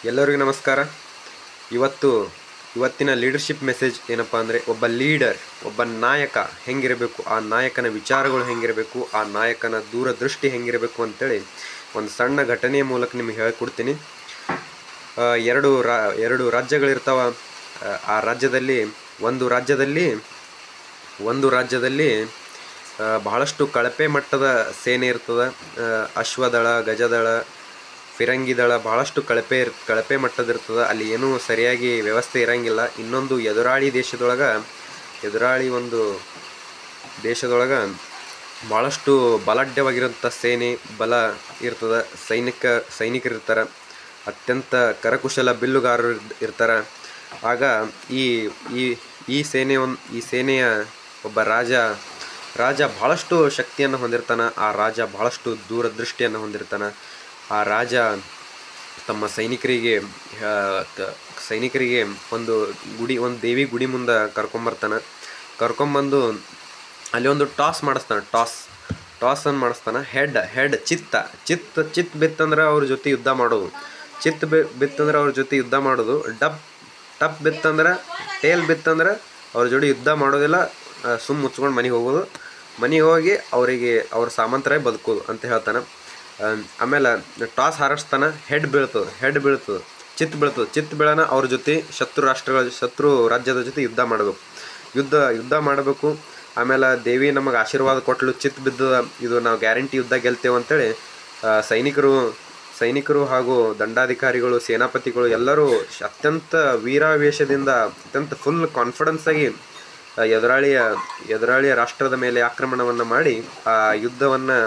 ಎಲ್ಲರಿಗೂ ನಮಸ್ಕಾರ. ಇವತ್ತಿನ ಲೀಡರ್ಶಿಪ್ ಮೆಸೇಜ್ ಏನಪ್ಪ ಅಂದರೆ, ಒಬ್ಬ ಲೀಡರ್, ಒಬ್ಬ ನಾಯಕ ಹೆಂಗಿರಬೇಕು, ಆ ನಾಯಕನ ವಿಚಾರಗಳು ಹೆಂಗಿರಬೇಕು, ಆ ನಾಯಕನ ದೂರದೃಷ್ಟಿ ಹೆಂಗಿರಬೇಕು ಅಂತೇಳಿ ಒಂದು ಸಣ್ಣ ಘಟನೆಯ ಮೂಲಕ ನಿಮಗೆ ಹೇಳಿಕೊಡ್ತೀನಿ. ಎರಡು ರಾಜ್ಯಗಳಿರ್ತಾವ. ಆ ರಾಜ್ಯದಲ್ಲಿ ಒಂದು ರಾಜ್ಯದಲ್ಲಿ ಬಹಳಷ್ಟು ಕಳಪೆ ಮಟ್ಟದ ಸೇನೆ ಇರ್ತದೆ. ಅಶ್ವದಳ, ಗಜದಳ, ಫಿರಂಗಿ ದಳ ಬಹಳಷ್ಟು ಕಳಪೆ ಮಟ್ಟದಿರ್ತದೆ. ಅಲ್ಲಿ ಏನೂ ಸರಿಯಾಗಿ ವ್ಯವಸ್ಥೆ ಇರಂಗಿಲ್ಲ. ಇನ್ನೊಂದು ಎದುರಾಳಿ ಒಂದು ದೇಶದೊಳಗೆ ಭಾಳಷ್ಟು ಬಲಾಢ್ಯವಾಗಿರೋಂಥ ಸೇನೆ ಬಲ ಇರ್ತದೆ. ಸೈನಿಕರಿರ್ತಾರೆ, ಅತ್ಯಂತ ಕರಕುಶಲ ಬಿಲ್ಲುಗಾರರು ಇರ್ತಾರೆ. ಆಗ ಈ ಸೇನೆಯ ಒಬ್ಬ ರಾಜ ಬಹಳಷ್ಟು ಶಕ್ತಿಯನ್ನು ಹೊಂದಿರ್ತಾನೆ. ಆ ರಾಜ ಬಹಳಷ್ಟು ದೂರದೃಷ್ಟಿಯನ್ನು ಹೊಂದಿರ್ತಾನೆ. ಆ ರಾಜ ತಮ್ಮ ಸೈನಿಕರಿಗೆ ಒಂದು ದೇವಿ ಗುಡಿ ಮುಂದೆ ಕರ್ಕೊಂಬಂದು ಅಲ್ಲಿ ಒಂದು ಟಾಸ್ ಅನ್ನು ಮಾಡಿಸ್ತಾನೆ. ಹೆಡ್ ಚಿತ್ ಬಿತ್ತಂದ್ರೆ ಅವ್ರ ಜೊತೆ ಯುದ್ಧ ಮಾಡೋದು. ಟಪ್ ಬಿತ್ತಂದ್ರೆ, ಟೇಲ್ ಬಿತ್ತಂದ್ರೆ ಅವ್ರ ಜೋಡಿ ಯುದ್ಧ ಮಾಡೋದಿಲ್ಲ, ಮುಚ್ಕೊಂಡು ಮನೆಗೆ ಹೋಗಿ ಅವ್ರ ಸಾಮಂತರಾಗಿ ಬದುಕೋದು ಅಂತ ಹೇಳ್ತಾನೆ. ಆಮೇಲೆ ಟಾಸ್ ಹಾರಿಸ್ತಾನೆ. ಹೆಡ್ ಬೀಳ್ತದೆ, ಚಿತ್ ಬೀಳನ ಅವ್ರ ಜೊತೆ ಶತ್ರು ರಾಜ್ಯದ ಜೊತೆ ಯುದ್ಧ ಮಾಡಬೇಕು. ಆಮೇಲೆ ದೇವಿ ನಮಗೆ ಆಶೀರ್ವಾದ ಕೊಟ್ಟಳು, ಚಿತ್ ಬಿದ್ದದ, ಇದು ನಾವು ಗ್ಯಾರಂಟಿ ಯುದ್ಧ ಗೆಲ್ತೇವೆ ಅಂತೇಳಿ ಸೈನಿಕರು ಹಾಗೂ ದಂಡಾಧಿಕಾರಿಗಳು, ಸೇನಾಪತಿಗಳು ಎಲ್ಲರೂ ಅತ್ಯಂತ ವೀರಾವೇಶದಿಂದ, ಅತ್ಯಂತ ಫುಲ್ ಕಾನ್ಫಿಡೆನ್ಸ್ ಆಗಿ ಎದುರಾಳಿಯ ರಾಷ್ಟ್ರದ ಮೇಲೆ ಆಕ್ರಮಣವನ್ನು ಮಾಡಿ ಆ ಯುದ್ಧವನ್ನು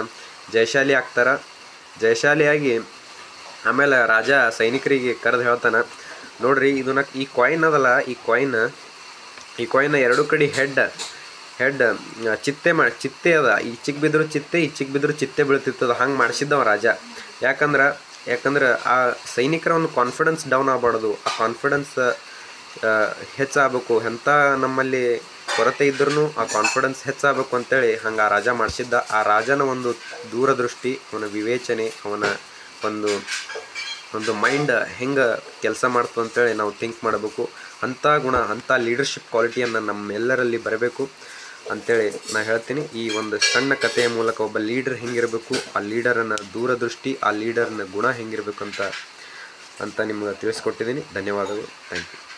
ಜಯಶಾಲಿಯಾಗಿ ಆಮೇಲೆ ರಾಜ ಸೈನಿಕರಿಗೆ ಕರೆದು ಹೇಳ್ತಾನೆ, ನೋಡ್ರಿ, ಇದು ಈ ಕಾಯಿನ್ ಅದಲ್ಲ, ಈ ಕಾಯಿನ್ ಎರಡು ಕಡೆ ಹೆಡ್ ಚಿತ್ತೆ ಅದ. ಈ ಚಿಕ್ಕ ಬಿದ್ರು ಚಿತ್ತೆ ಬೀಳ್ತಿರ್ತದ. ಹಂಗೆ ಮಾಡಿಸಿದ್ದವ ರಾಜ. ಯಾಕಂದ್ರೆ ಆ ಸೈನಿಕರ ಒಂದು ಕಾನ್ಫಿಡೆನ್ಸ್ ಡೌನ್ ಆಗಬಾರ್ದು. ಆ ಕಾನ್ಫಿಡೆನ್ಸ್ ಹೆಚ್ಚಾಗಬೇಕು. ಎಂಥ ನಮ್ಮಲ್ಲಿ ಕೊರತೆ ಇದ್ರೂ ಆ ಕಾನ್ಫಿಡೆನ್ಸ್ ಹೆಚ್ಚಾಗಬೇಕು ಅಂತೇಳಿ ಹಂಗೆ ಆ ರಾಜ ಮಾಡಿಸಿದ್ದ. ಆ ರಾಜನ ಒಂದು ದೂರದೃಷ್ಟಿ, ಅವನ ವಿವೇಚನೆ, ಅವನ ಒಂದು ಮೈಂಡ್ ಹೆಂಗೆ ಕೆಲಸ ಮಾಡ್ತು ಅಂತೇಳಿ ನಾವು ಥಿಂಕ್ ಮಾಡಬೇಕು. ಅಂಥ ಗುಣ, ಅಂಥ ಲೀಡರ್ಶಿಪ್ ಕ್ವಾಲಿಟಿಯನ್ನು ನಮ್ಮೆಲ್ಲರಲ್ಲಿ ಬರಬೇಕು ಅಂಥೇಳಿ ನಾನು ಹೇಳ್ತೀನಿ. ಈ ಒಂದು ಸಣ್ಣ ಕಥೆಯ ಮೂಲಕ ಒಬ್ಬ ಲೀಡರ್ ಹೆಂಗಿರಬೇಕು, ಆ ಲೀಡರನ್ನ ದೂರದೃಷ್ಟಿ, ಆ ಲೀಡರ್ನ ಗುಣ ಹೆಂಗಿರಬೇಕು ಅಂತ ನಿಮ್ಗೆ ತಿಳಿಸ್ಕೊಟ್ಟಿದ್ದೀನಿ. ಧನ್ಯವಾದಗಳು. Thank you.